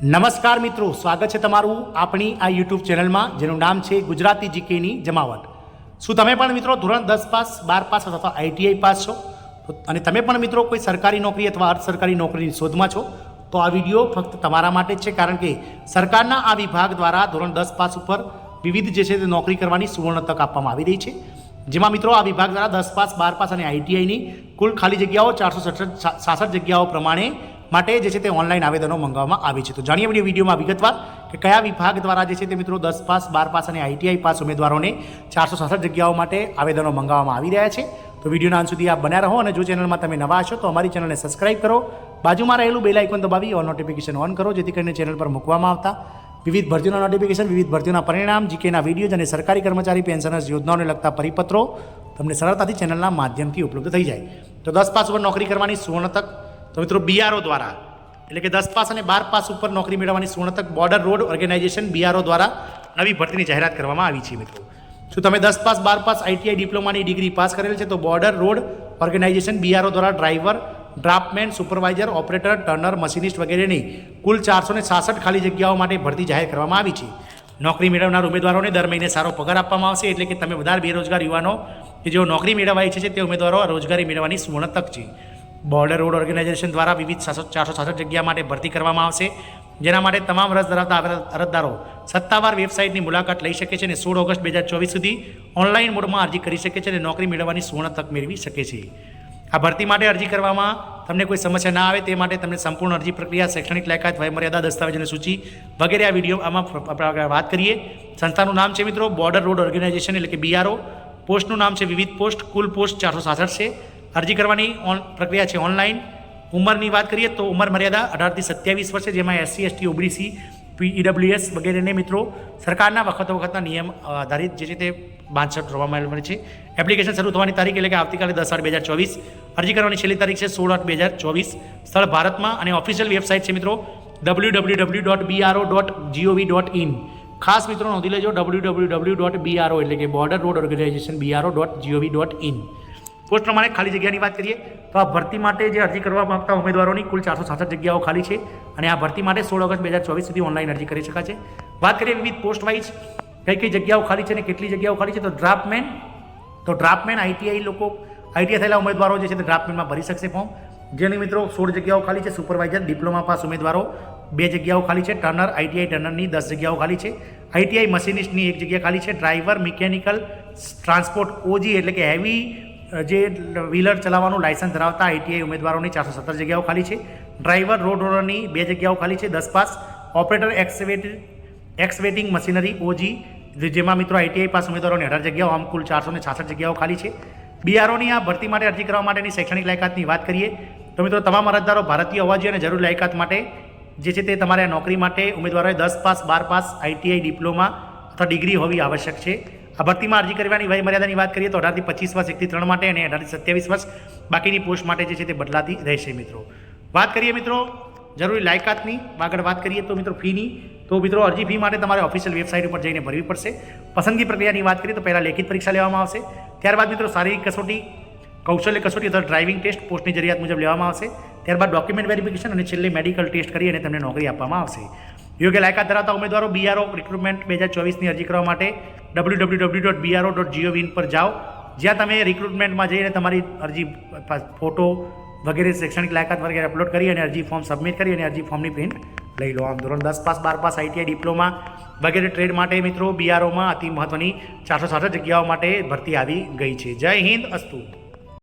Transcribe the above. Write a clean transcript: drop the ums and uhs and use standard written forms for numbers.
નમસ્કાર મિત્રો, સ્વાગત છે તમારું આપણી આ યુટ્યુબ ચેનલમાં જેનું નામ છે ગુજરાતી જીકેની જમાવટ. શું તમે પણ મિત્રો ધોરણ 10 પાસ, 12 પાસ અથવા આઈટીઆઈ પાસ છો અને તમે પણ મિત્રો કોઈ સરકારી નોકરી અથવા અર્ધ સરકારી નોકરીની શોધમાં છો તો આ વિડીયો ફક્ત તમારા માટે જ છે, કારણ કે સરકારના આ વિભાગ દ્વારા ધોરણ 10 પાસ ઉપર વિવિધ જે છે તે નોકરી કરવાની સુવર્ણ તક આપવામાં આવી રહી છે. જેમાં મિત્રો આ વિભાગ દ્વારા 10 પાસ, 12 પાસ અને આઈટીઆઈની કુલ ખાલી જગ્યાઓ 466 જગ્યાઓ પ્રમાણે માટે જે છે તે ઓનલાઈન આવેદનો મંગાવવામાં આવી છે. તો જાણીએ વિડીયોમાં વિગતવાર કે કયા વિભાગ દ્વારા જે છે તે મિત્રો 10 પાસ, 12 પાસ અને આઈટીઆઈ પાસ ઉમેદવારોને 466 જગ્યાઓ માટે આવેદનો મંગાવવામાં આવી રહ્યા છે. તો વિડીયોના અંત સુધી આપ બન્યા રહો અને જો ચેનલમાં તમે નવા છો તો અમારી ચેનલને સબસ્ક્રાઇબ કરો, બાજુમાં રહેલું બેલ આઇકોન દબાવી ઓલ નોટિફિકેશન ઓન કરો, જેથી કરીને ચેનલ પર મૂકવામાં આવતા વિવિધ ભરતીઓના નોટિફિકેશન, વિવિધ ભરતીઓના પરિણામ, જીકેના વિડીયોઝ અને સરકારી કર્મચારી પેન્શનર્સ યોજનાઓને લગતા પરિપત્રો તમને સરળતાથી ચેનલના માધ્યમથી ઉપલબ્ધ થઈ જાય. તો 10 પાસ ઉપર નોકરી કરવાની સુવર્ણ તક તો મિત્રો બીઆરઓ દ્વારા, એટલે કે 10 પાસ અને 12 પાસ ઉપર નોકરી મેળવવાની સુવર્ણ તક બોર્ડર રોડ ઓર્ગેનાઇઝેશન બીઆરઓ દ્વારા નવી ભરતીની જાહેરાત કરવામાં આવી છે. મિત્રો શું તમે 10 પાસ, 12 પાસ, આઈટીઆઈ ડિપ્લોમાની ડિગ્રી પાસ કરેલ છે તો બોર્ડર રોડ ઓર્ગેનાઇઝેશન બીઆરઓ દ્વારા driver, draftsman, supervisor, operator, turner, machinist વગેરેની કુલ 466 ખાલી જગ્યાઓ માટે ભરતી જાહેર કરવામાં આવી છે. નોકરી મેળવનાર ઉમેદવારોને દર મહિને સારો પગાર આપવામાં આવશે, એટલે કે તમે વધારે બેરોજગાર યુવાનો કે જેઓ નોકરી મેળવવા ઈચ્છે છે તે ઉમેદવારો રોજગારી મેળવવાની સુવર્ણ તક છે. બોર્ડર રોડ ઓર્ગેનાઇઝેશન દ્વારા વિવિધ 466 જગ્યા માટે ભરતી કરવામાં આવશે, જેના માટે તમામ રસ ધરાવતા અરજદારો સત્તાવાર વેબસાઇટની મુલાકાત લઈ શકે છે અને 16 ઓગસ્ટ 2024 સુધી ઓનલાઈન મોડમાં અરજી કરી શકે છે અને નોકરી મેળવવાની સુવર્ણ તક મેળવી શકે છે. આ ભરતી માટે અરજી કરવામાં તમને કોઈ સમસ્યા ના આવે તે માટે તમને સંપૂર્ણ અરજી પ્રક્રિયા, શૈક્ષણિક લાયકાત, વયમર્યાદા, દસ્તાવેજોની સૂચિ વગેરે આ વિડીયો આમાં આપણે વાત કરીએ. સંસ્થાનું નામ છે મિત્રો બોર્ડર રોડ ઓર્ગેનાઇઝેશન એટલે કે બીઆરઓ. પોસ્ટનું નામ છે વિવિધ પોસ્ટ. કુલ પોસ્ટ 466 છે. અરજી કરવાની પ્રક્રિયા છે ઓનલાઈન. ઉંમરની વાત કરીએ તો ઉંમર મર્યાદા 18 થી 27 વર્ષ છે, જેમાં એસસી, એસટી, ઓબીસી, ઈડબ્લ્યુએસ વગેરેને મિત્રો સરકારના વખતના નિયમ આધારિત જે છે તે બાંધછોડ કરવામાં મળે છે. એપ્લિકેશન શરૂ થવાની તારીખ એટલે કે આવતીકાલે 10/8/2024. અરજી કરવાની છેલ્લી તારીખ છે 16/8/2024. સ્થળ ભારતમાં અને ઓફિશિયલ વેબસાઇટ છે મિત્રો www.bro.gov.in. ખાસ મિત્રો નોંધી લેજો www.bro એટલે કે border road organisation bro.gov.in. Post પ્રમાણે ખાલી જગ્યાની વાત કરીએ તો આ ભરતી માટે જે અરજી કરવા માંગતા ઉમેદવારોની કુલ 466 જગ્યાઓ ખાલી છે અને આ ભરતી માટે 16 ઓગસ્ટ 2024 સુધી ઓનલાઈન અરજી કરી શકાશે. વાત કરીએ વિવિધ પોસ્ટ વાઇઝ કઈ જગ્યાઓ ખાલી છે અને કેટલી જગ્યાઓ ખાલી છે તો ડ્રાફ્ટમેન આઈટીઆઈ આઈટીઆઈ થયેલા ઉમેદવારો જે છે તે ડ્રાફ્ટમેનમાં ભરી શકશે ફોર્મ, જેની મિત્રો 16 જગ્યાઓ ખાલી છે. સુપરવાઇઝર, ડિપ્લોમા પાસ ઉમેદવારો 2 જગ્યાઓ ખાલી છે. ટર્નર, આઈટીઆઈ ટર્નરની 10 જગ્યાઓ ખાલી છે. આઈટીઆઈ મશીનિસ્ટની 1 જગ્યા ખાલી છે. ડ્રાઈવર, મિકેનિકલ, ટ્રાન્સપોર્ટ, ઓજી એટલે કે હેવી જે વ્હીલર ચલાવવાનું લાયસન્સ ધરાવતા આઈટીઆઈ ઉમેદવારોની 417 જગ્યાઓ ખાલી છે. ડ્રાઈવર, રોડ રોલરની 2 જગ્યાઓ ખાલી છે. 10 પાસ. ઓપરેટર, એક્સવેટિંગ મશીનરી, ઓજી જેમાં મિત્રો આઈટીઆઈ પાસ ઉમેદવારોની 18 જગ્યાઓ, આમ કુલ 466 જગ્યાઓ ખાલી છે. બીઆરઓની આ ભરતી માટે અરજી કરવા માટેની શૈક્ષણિક લાયકાતની વાત કરીએ તો મિત્રો તમામ અરજદારો ભારતીય હોવા જોઈએ અને જરૂરી લાયકાત માટે જે છે તે તમારે નોકરી માટે ઉમેદવારોએ 10 પાસ, 12 પાસ, આઈટીઆઈ ડિપ્લોમા અથવા ડિગ્રી હોવી આવશ્યક છે. આ ભરતીમાં અરજી કરવાની વય મર્યાદાની વાત કરીએ તો 18 થી 25 વર્ષ 1 થી 3 માટે અને 18 થી 27 વર્ષ બાકીની પોસ્ટ માટે જે છે તે બદલાતી રહેશે. મિત્રો વાત કરીએ મિત્રો જરૂરી લાયકાતની, આગળ વાત કરીએ તો મિત્રો ફીની, તો મિત્રો અરજી ફી માટે તમારે ઓફિશિયલ વેબસાઇટ ઉપર જઈને ભરવી પડશે. પસંદગી પ્રક્રિયાની વાત કરીએ તો પહેલાં લેખિત પરીક્ષા લેવામાં આવશે, ત્યારબાદ મિત્રો શારીરિક કસોટી, કૌશલ્ય કસોટી અથવા ડ્રાઇવિંગ ટેસ્ટ પોસ્ટની જરૂરિયાત મુજબ લેવામાં આવશે, ત્યારબાદ ડોક્યુમેન્ટ વેરિફિકેશન અને છેલ્લે મેડિકલ ટેસ્ટ કરી અને તમને નોકરી આપવામાં આવશે. યોગ્ય લાયકાત ધરાવતા ઉમેદવારો બીઆરઓ રિક્રુટમેન્ટ 2024ની અરજી કરવા માટે www.bro.gov.in પર જાઓ, જ્યાં તમે રિક્રુટમેન્ટમાં જઈને તમારી અરજી, ફોટો વગેરે, શૈક્ષણિક લાયકાત વગેરે અપલોડ કરી અને અરજી ફોર્મ સબમિટ કરી અને અરજી ફોર્મની પ્રિન્ટ લઈ લો. આમ ધોરણ 10 પાસ, 12 પાસ, આઈટીઆઈ ડિપ્લોમા વગેરે ટ્રેડ માટે મિત્રો બીઆરઓમાં અતિ મહત્વની 466 જગ્યાઓ માટે ભરતી આવી ગઈ છે. જય હિન્દ, અસ્તુ.